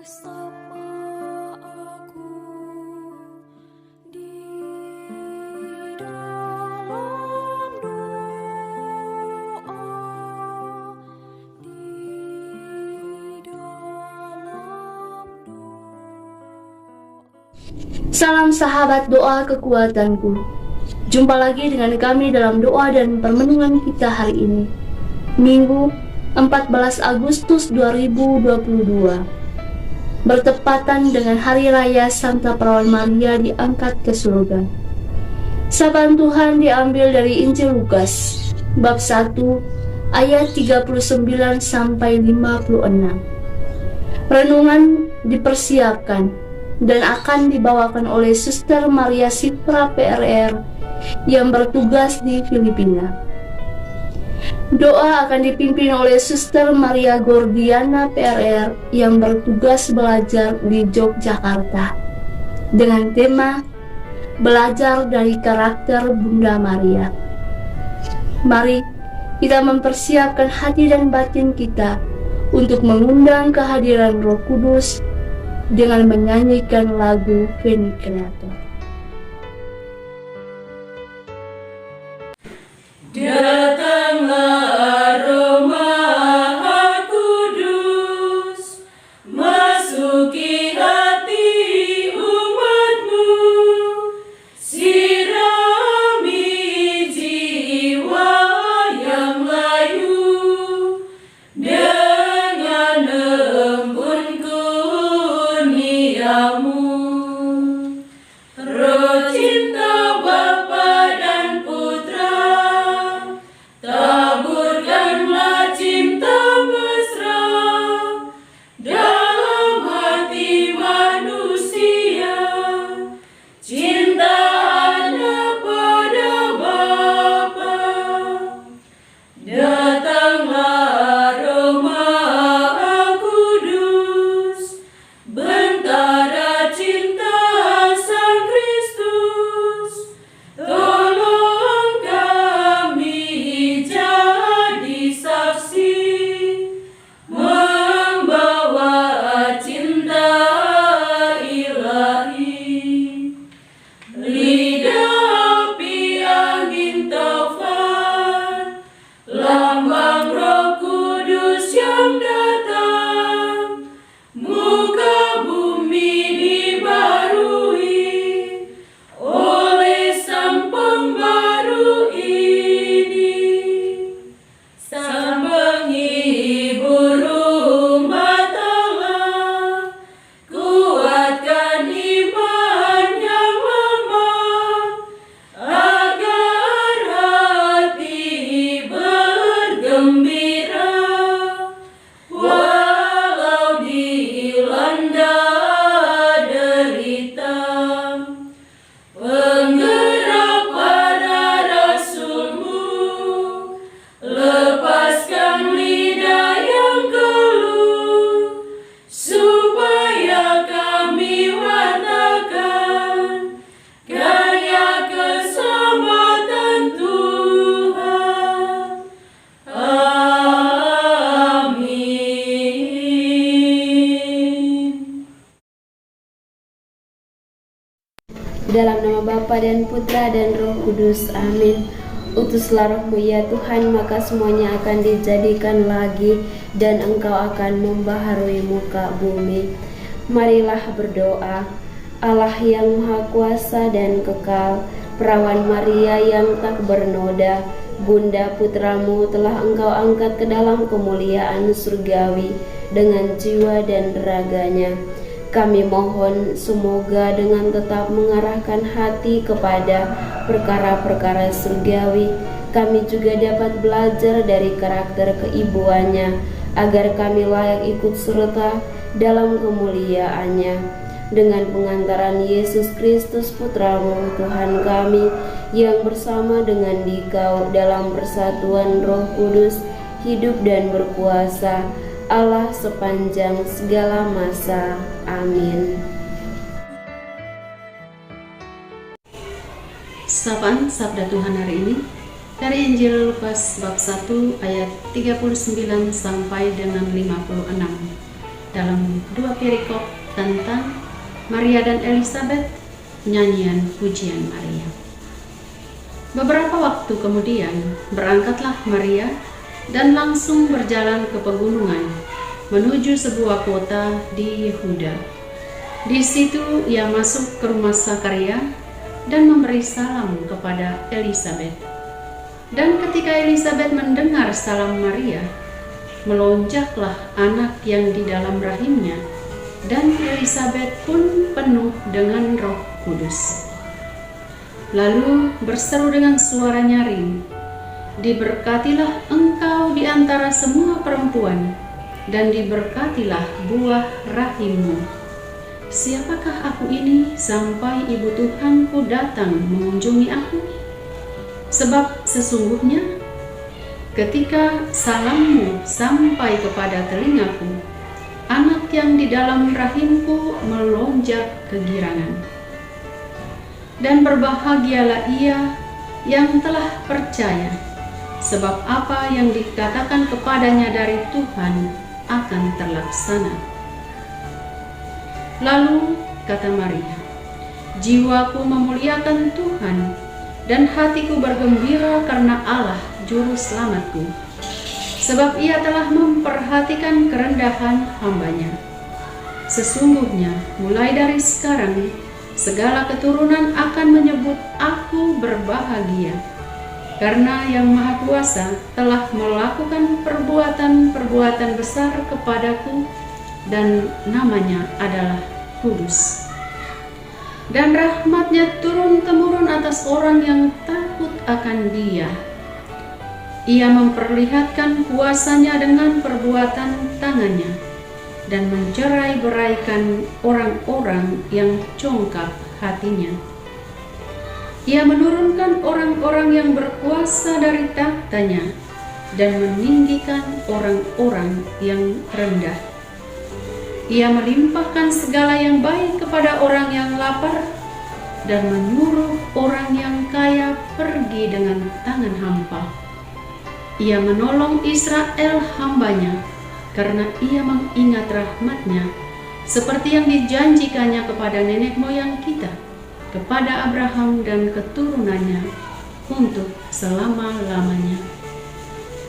bersama aku di dalam doa, di dalam doa. Salam sahabat doa kekuatanku. Jumpa lagi dengan kami dalam doa dan permenungan kita hari ini, Minggu 14 Agustus 2022, bertepatan dengan Hari Raya Santa Perawan Maria diangkat ke surga. Sabaan Tuhan diambil dari Injil Lukas, bab 1, ayat 39 sampai 56. Renungan dipersiapkan dan akan dibawakan oleh Suster Maria Sitra PRR yang bertugas di Filipina. Doa akan dipimpin oleh Suster Maria Gordiana PRR yang bertugas belajar di Yogyakarta dengan tema Belajar dari Karakter Bunda Maria. Mari kita mempersiapkan hati dan batin kita untuk mengundang kehadiran Roh Kudus dengan menyanyikan lagu Veni Creator. Datanglah aroma kudus, masuki hati umatmu, sirami jiwa yang layu dengan embun kurniamu. Roh cinta Bapa dan Putra, taburkanlah cinta mesra dalam hati manusia, cinta anak pada Bapa. Datanglah aroma kudus, bentara cinta Sang Kristus, tolong kami jadi saksi, membawa cinta ilahi. Lidah api angin taufan, lambang Roh Kudus yang datang, muka bumi dibarui oleh Sang Pembaru ini. Sang penghibur umat Allah, kuatkan iman yang lemah, agar hati bergembira walau dilanda derita. Penggerak para rasulmu, lepaskan lidah yang keluh, supaya kami wartakan karya keselamatan Tuhan. Amin. Dalam nama Bapa dan Putra dan Roh Kudus, amin. Utuslah Rohmu ya Tuhan, maka semuanya akan dijadikan lagi, dan Engkau akan membaharui muka bumi. Marilah berdoa. Allah yang Maha Kuasa dan Kekal, Perawan Maria yang tak bernoda, Bunda Putramu telah Engkau angkat ke dalam kemuliaan surgawi dengan jiwa dan raganya. Kami mohon semoga dengan tetap mengarahkan hati kepada perkara-perkara surgawi, kami juga dapat belajar dari karakter keibuannya, agar kami layak ikut serta dalam kemuliaannya. Dengan pengantaran Yesus Kristus Putramu Tuhan kami, yang bersama dengan Dikau dalam persatuan Roh Kudus, hidup dan berkuasa Allah sepanjang segala masa. Amin. Sapaan Sabda Tuhan hari ini dari Injil Lukas bab 1 ayat 39 sampai dengan 56. dalam 2 perikop tentang Maria dan Elizabeth, nyanyian pujian Maria. Beberapa waktu kemudian berangkatlah Maria dan langsung berjalan ke pegunungan menuju sebuah kota di Yehuda. Di situ ia masuk ke rumah Zakaria dan memberi salam kepada Elizabeth. Dan ketika Elizabeth mendengar salam Maria, melonjaklah anak yang di dalam rahimnya, dan Elizabeth pun penuh dengan Roh Kudus. Lalu berseru dengan suara nyaring, "Diberkatilah engkau di antara semua perempuan, dan diberkatilah buah rahimmu. Siapakah aku ini sampai ibu Tuhanku datang mengunjungi aku? Sebab sesungguhnya ketika salammu sampai kepada telingaku, anak yang di dalam rahimku melonjak kegirangan. Dan berbahagialah ia yang telah percaya, sebab apa yang dikatakan kepadanya dari Tuhan akan terlaksana." Lalu kata Maria, "Jiwaku memuliakan Tuhan, dan hatiku bergembira karena Allah Juru Selamatku, sebab ia telah memperhatikan kerendahan hamba-Nya. Sesungguhnya mulai dari sekarang segala keturunan akan menyebut aku berbahagia, karena Yang Maha Kuasa telah melakukan perbuatan-perbuatan besar kepadaku, dan namanya adalah kudus. Dan rahmat-Nya turun-temurun atas orang yang takut akan Dia. Ia memperlihatkan kuasa-Nya dengan perbuatan tangan-Nya, dan mencerai-beraikan orang-orang yang congkak hatinya. Ia menurunkan orang-orang yang berkuasa dari takhta-Nya, dan meninggikan orang-orang yang rendah. Ia melimpahkan segala yang baik kepada orang yang lapar, dan menyuruh orang yang kaya pergi dengan tangan hampa. Ia menolong Israel hamba-Nya, karena ia mengingat rahmat-Nya, seperti yang dijanjikannya kepada nenek moyang kita, kepada Abraham dan keturunannya untuk selama-lamanya.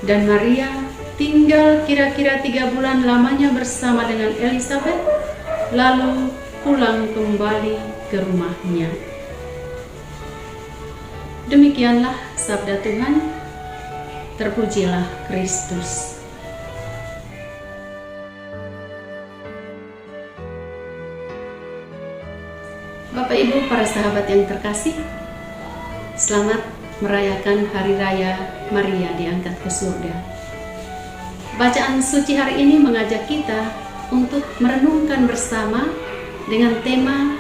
Dan Maria tinggal kira-kira 3 bulan lamanya bersama dengan Elizabeth, lalu pulang kembali ke rumahnya. Demikianlah sabda Tuhan. Terpujilah Kristus. Bapak Ibu para sahabat yang terkasih, selamat merayakan Hari Raya Maria diangkat ke surga. Bacaan suci hari ini mengajak kita untuk merenungkan bersama dengan tema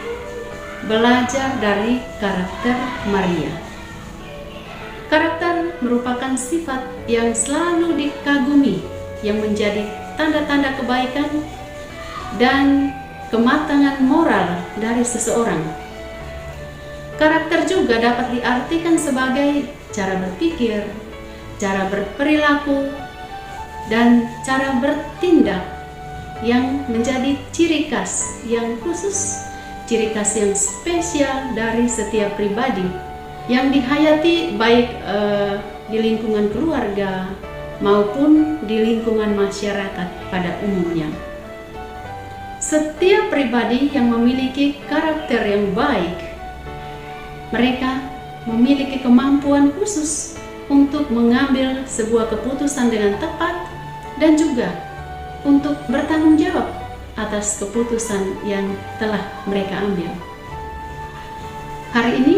belajar dari karakter Maria. Karakter merupakan sifat yang selalu dikagumi, yang menjadi tanda-tanda kebaikan dan kematangan moral dari seseorang. Karakter juga dapat diartikan sebagai cara berpikir, cara berperilaku, dan cara bertindak yang menjadi ciri khas yang khusus, ciri khas yang spesial dari setiap pribadi yang dihayati baik di lingkungan keluarga maupun di lingkungan masyarakat pada umumnya. Setiap pribadi yang memiliki karakter yang baik, mereka memiliki kemampuan khusus untuk mengambil sebuah keputusan dengan tepat dan juga untuk bertanggung jawab atas keputusan yang telah mereka ambil. Hari ini,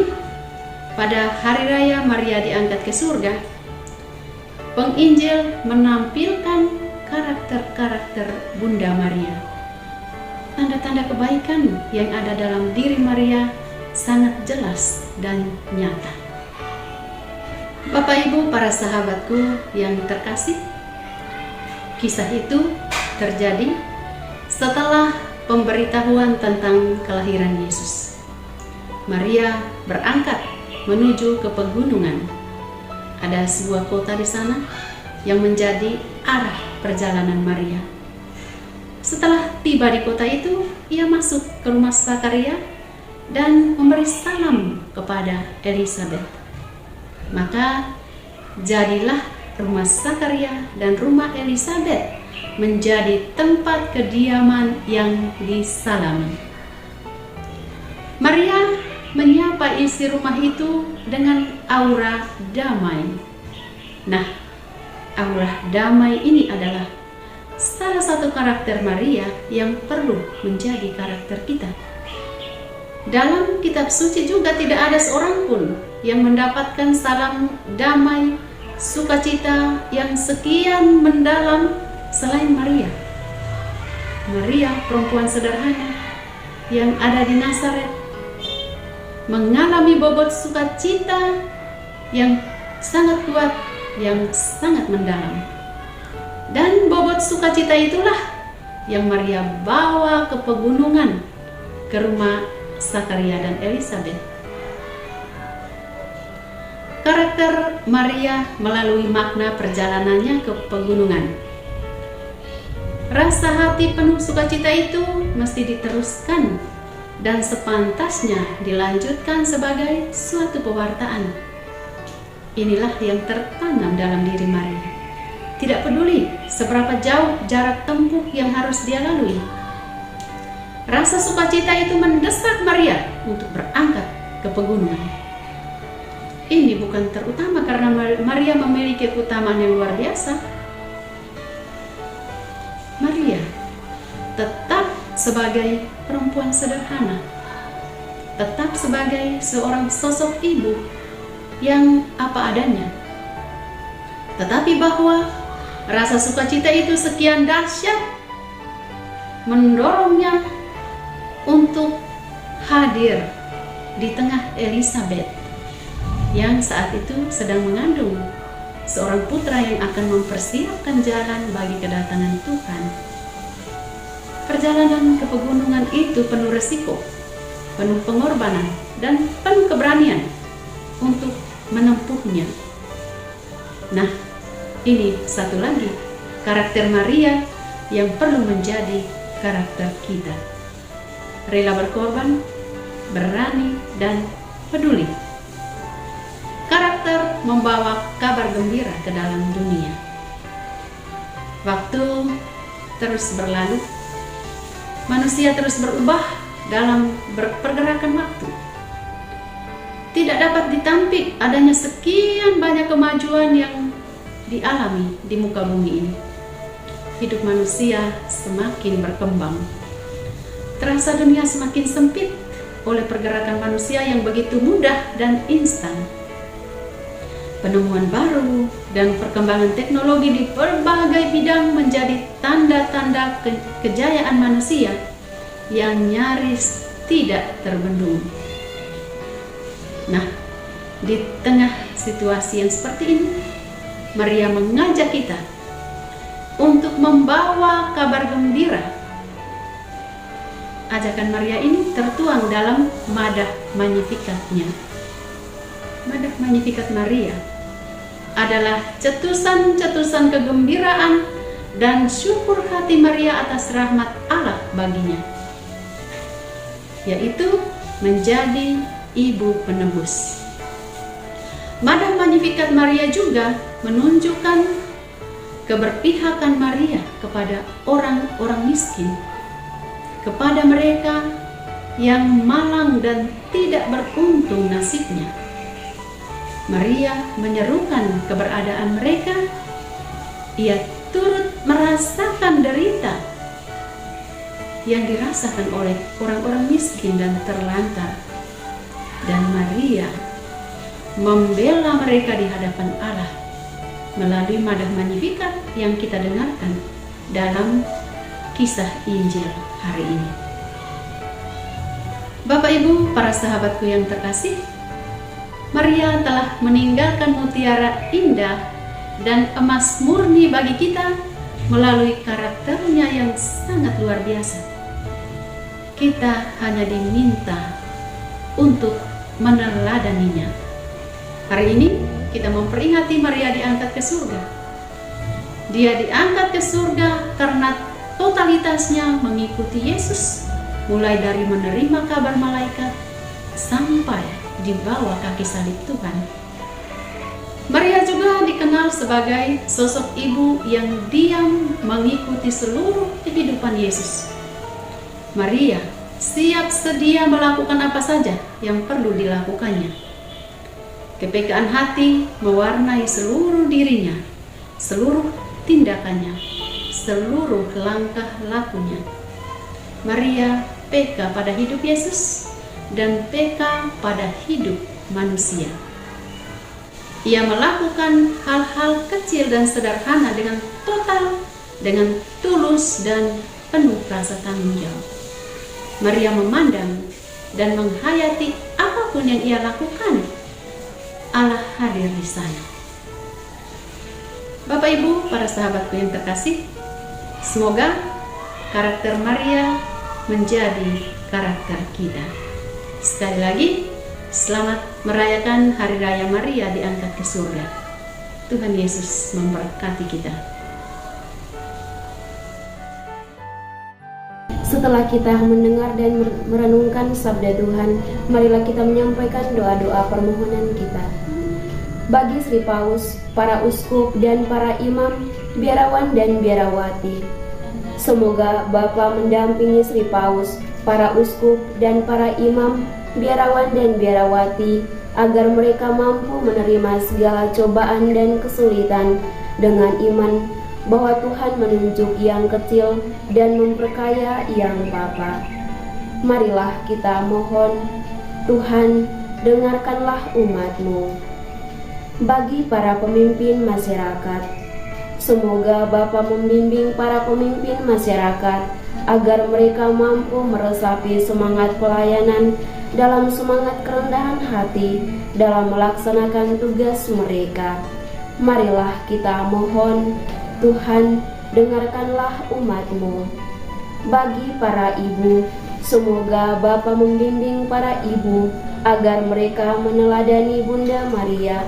pada Hari Raya Maria diangkat ke surga, penginjil menampilkan karakter-karakter Bunda Maria. Tanda-tanda kebaikan yang ada dalam diri Maria sangat jelas dan nyata. Bapak Ibu para sahabatku yang terkasih, kisah itu terjadi setelah pemberitahuan tentang kelahiran Yesus. Maria berangkat menuju ke pegunungan. Ada sebuah kota di sana yang menjadi arah perjalanan Maria. Setelah tiba di kota itu, ia masuk ke rumah Zakaria dan memberi salam kepada Elisabet. Maka jadilah rumah Zakaria dan rumah Elisabet menjadi tempat kediaman yang disalami. Maria menyapa isi rumah itu dengan aura damai. Nah, aura damai ini adalah salah satu karakter Maria yang perlu menjadi karakter kita. Dalam kitab suci juga tidak ada seorang pun yang mendapatkan salam damai, sukacita yang sekian mendalam selain Maria. Maria, perempuan sederhana yang ada di Nazaret, mengalami bobot sukacita yang sangat kuat, yang sangat mendalam. Dan bobot sukacita itulah yang Maria bawa ke pegunungan, ke rumah Zakaria dan Elisabet. Karakter Maria melalui makna perjalanannya ke pegunungan. Rasa hati penuh sukacita itu mesti diteruskan dan sepantasnya dilanjutkan sebagai suatu pewartaan. Inilah yang tertanam dalam diri Maria. Tidak peduli seberapa jauh jarak tempuh yang harus dia lalui. Rasa sukacita itu mendesak Maria untuk berangkat ke pegunungan. Ini bukan terutama karena Maria memiliki keutamaan yang luar biasa. Maria tetap sebagai perempuan sederhana, tetap sebagai seorang sosok ibu yang apa adanya. Tetapi bahwa rasa sukacita itu sekian dahsyat mendorongnya untuk hadir di tengah Elisabet yang saat itu sedang mengandung seorang putra yang akan mempersiapkan jalan bagi kedatangan Tuhan. Perjalanan ke pegunungan itu penuh resiko, penuh pengorbanan, dan penuh keberanian untuk menempuhnya. Nah, ini satu lagi karakter Maria yang perlu menjadi karakter kita. Rela berkorban, berani, dan peduli. Karakter membawa kabar gembira ke dalam dunia. Waktu terus berlalu, manusia terus berubah dalam pergerakan waktu. Tidak dapat ditampik adanya sekian banyak kemajuan yang dialami di muka bumi ini. Hidup manusia semakin berkembang. Terasa dunia semakin sempit oleh pergerakan manusia yang begitu mudah dan instan. Penemuan baru dan perkembangan teknologi di berbagai bidang menjadi tanda-tanda kejayaan manusia yang nyaris tidak terbendung. Nah, di tengah situasi yang seperti ini, Maria mengajak kita untuk membawa kabar gembira. Ajakan Maria ini tertuang dalam Madah Magnificatnya. Madah Magnificat Maria adalah cetusan-cetusan kegembiraan dan syukur hati Maria atas rahmat Allah baginya, yaitu menjadi ibu penebus. Madah Magnificat Maria juga menunjukkan keberpihakan Maria kepada orang-orang miskin, kepada mereka yang malang dan tidak beruntung nasibnya. Maria menyerukan keberadaan mereka. Ia turut merasakan derita yang dirasakan oleh orang-orang miskin dan terlantar. Dan Maria membela mereka di hadapan Allah melalui Madah Magnificat yang kita dengarkan dalam kisah Injil hari ini. Bapak Ibu, para sahabatku yang terkasih, Maria telah meninggalkan mutiara indah dan emas murni bagi kita melalui karakternya yang sangat luar biasa. Kita hanya diminta untuk meneladaninya. Hari ini kita memperingati Maria diangkat ke surga. Dia diangkat ke surga karena totalitasnya mengikuti Yesus, mulai dari menerima kabar malaikat sampai di bawah kaki salib Tuhan. Maria juga dikenal sebagai sosok ibu yang diam mengikuti seluruh kehidupan Yesus. Maria siap sedia melakukan apa saja yang perlu dilakukannya. Kepekaan hati mewarnai seluruh dirinya, seluruh tindakannya, seluruh langkah lakunya. Maria peka pada hidup Yesus dan peka pada hidup manusia. Ia melakukan hal-hal kecil dan sederhana dengan total, dengan tulus dan penuh rasa tanggung jawab. Maria memandang dan menghayati apapun yang ia lakukan, Allah hadir di sana. Bapak Ibu, para sahabatku yang terkasih, semoga karakter Maria menjadi karakter kita. Sekali lagi, selamat merayakan Hari Raya Maria diangkat ke surga. Tuhan Yesus memberkati kita. Setelah kita mendengar dan merenungkan sabda Tuhan, marilah kita menyampaikan doa-doa permohonan kita. Bagi Sri Paus, para uskup dan para imam, biarawan dan biarawati, semoga Bapa mendampingi Sri Paus, para uskup dan para imam, biarawan dan biarawati, agar mereka mampu menerima segala cobaan dan kesulitan dengan iman bahwa Tuhan menunjuk yang kecil dan memperkaya yang papa. Marilah kita mohon, Tuhan, dengarkanlah umat-Mu. Bagi para pemimpin masyarakat, semoga Bapa membimbing para pemimpin masyarakat agar mereka mampu meresapi semangat pelayanan dalam semangat kerendahan hati dalam melaksanakan tugas mereka. Marilah kita mohon, Tuhan, dengarkanlah umat-Mu. Bagi para ibu, semoga Bapa membimbing para ibu agar mereka meneladani Bunda Maria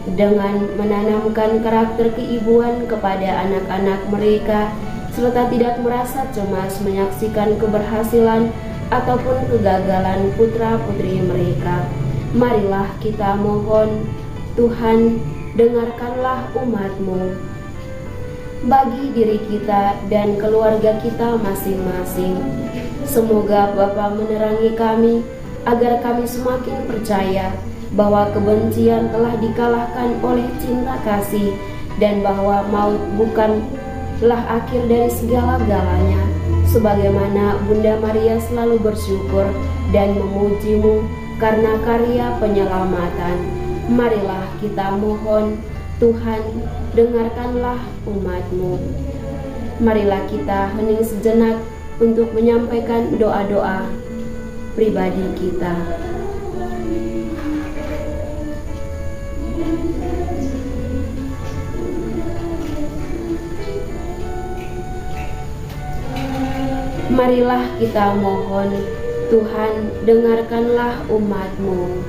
dengan menanamkan karakter keibuan kepada anak-anak mereka, serta tidak merasa cemas menyaksikan keberhasilan ataupun kegagalan putra-putri mereka. Marilah kita mohon, Tuhan, dengarkanlah umat-Mu. Bagi diri kita dan keluarga kita masing-masing, semoga Bapa menerangi kami agar kami semakin percaya bahwa kebencian telah dikalahkan oleh cinta kasih dan bahwa maut bukanlah akhir dari segala-galanya. Sebagaimana Bunda Maria selalu bersyukur dan memuji-Mu karena karya penyelamatan, marilah kita mohon, Tuhan, dengarkanlah umat-Mu. Marilah kita hening sejenak untuk menyampaikan doa-doa pribadi kita. Marilah kita mohon, Tuhan, dengarkanlah umat-Mu.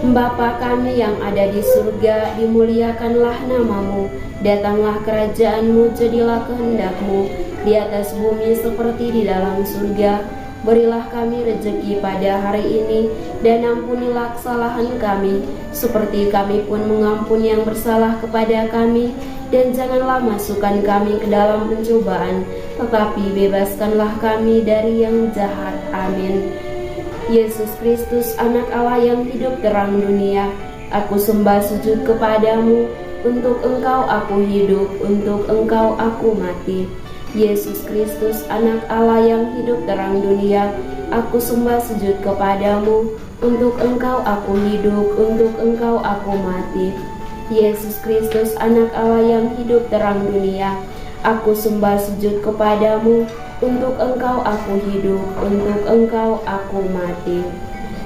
Bapa kami yang ada di surga, dimuliakanlah nama-Mu, datanglah kerajaan-Mu, jadilah kehendak-Mu di atas bumi seperti di dalam surga. Berilah kami rezeki pada hari ini, dan ampunilah kesalahan kami, seperti kami pun mengampuni yang bersalah kepada kami. Dan janganlah masukkan kami ke dalam pencobaan, tetapi bebaskanlah kami dari yang jahat. Amin. Yesus Kristus, Anak Allah yang hidup terang dunia, aku sembah sujud kepadamu. Untuk Engkau aku hidup, untuk Engkau aku mati. Yesus Kristus, Anak Allah yang hidup terang dunia, aku sembah sujud kepadamu. Untuk Engkau aku hidup, untuk Engkau aku mati. Yesus Kristus, Anak Allah yang hidup terang dunia, aku sembah sujud kepadamu. Untuk Engkau aku hidup, untuk Engkau aku mati.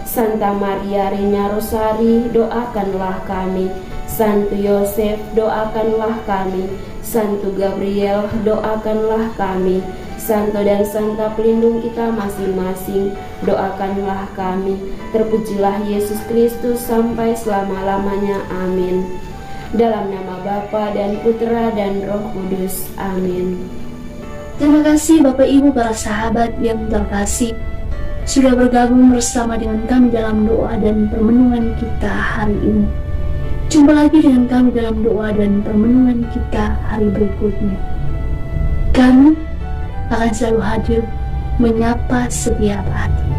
Santa Maria Reina Rosari, doakanlah kami. Santo Yosef, doakanlah kami. Santo Gabriel, doakanlah kami. Santo dan Santa pelindung kita masing-masing, doakanlah kami. Terpujilah Yesus Kristus sampai selama-lamanya. Amin. Dalam nama Bapa dan Putra dan Roh Kudus. Amin. Terima kasih Bapak Ibu para sahabat yang terkasih sudah bergabung bersama dengan kami dalam doa dan permenungan kita hari ini. Jumpa lagi dengan kami dalam doa dan permenungan kita hari berikutnya. Kami akan selalu hadir menyapa setiap hati.